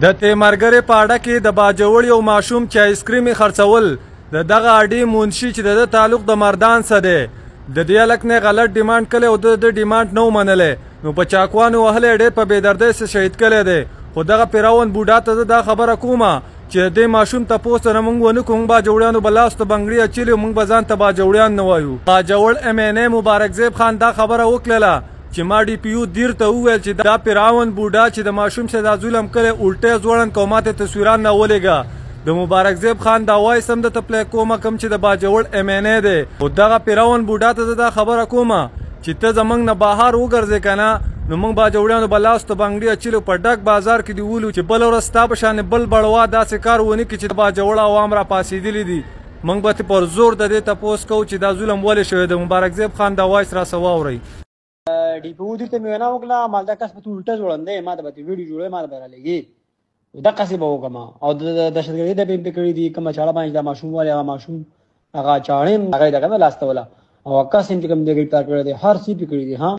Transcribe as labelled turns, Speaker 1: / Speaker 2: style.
Speaker 1: د تیمرګرې په اډه کې د باجوړ یو ماشوم چې آیسکریم یې خرڅول د دغه اډې منشي چې د تعلق د مردان سره دی د دې هلک نه غلط ډیمانډ کړی او د ډیمانډ نه ومنلی نو په چاقوانو وهلی ډېر په بېدردۍ سره شهید کړی دی خو دغه پیراون بوډا ته زه دا خبره کومه چې د دې ماشوم تپوس نه موږ ونه کړو موږ باجوړیانو به لاس ته بنګړي اچلي موږ به ځان ته باجوړیان نه وایو باجوړ MNA مبارک زیب خان دا خبره وکړله چې ما DPO دیر ته وویل چې دا پیراون بوډا چې د ماشوم سره دا ظلم کړی الټی ځوړند کوه ماته تصویران راولېږه د مبارک زیب خان دا وایس هم درته پلی کومه کوم چې د باجوړ MNA دی خو دغه پیراون بوډا ته زه دا خبره کومه چې ته زموږ نه بهر وګرځې که نه نو موږ باجوړیانو به لاس ته بنګړي اچلو په ډک بازار کې دې ولو چې بله ورځ ستا په شانې بل بړوا داسې کار ونه کړي چې د باجوړ عوام را پاڅېدلي دي موږ به پر زور د دې تپوس کوو چې دا ظلم ولې شوی د مبارک زیب خان دا وایس راسه واورئ
Speaker 2: DPO دې ته مې وینا وکړه مالدا کس به ته الټه ځوړند دی ما ته به ویډیو جوړوې ما ته به رالېږي دقسې به وکړم او د دهشتګردۍ ډبې مې پرې کړي دي کومه چاړه باندې دا ماشوم والي هغه ماشوم هغه چاړې هغه یې دغه نه لاس ته وله او عکس یې چې کوم دی ګرفتار کړی دی هر څه یې پرې کړي دي ها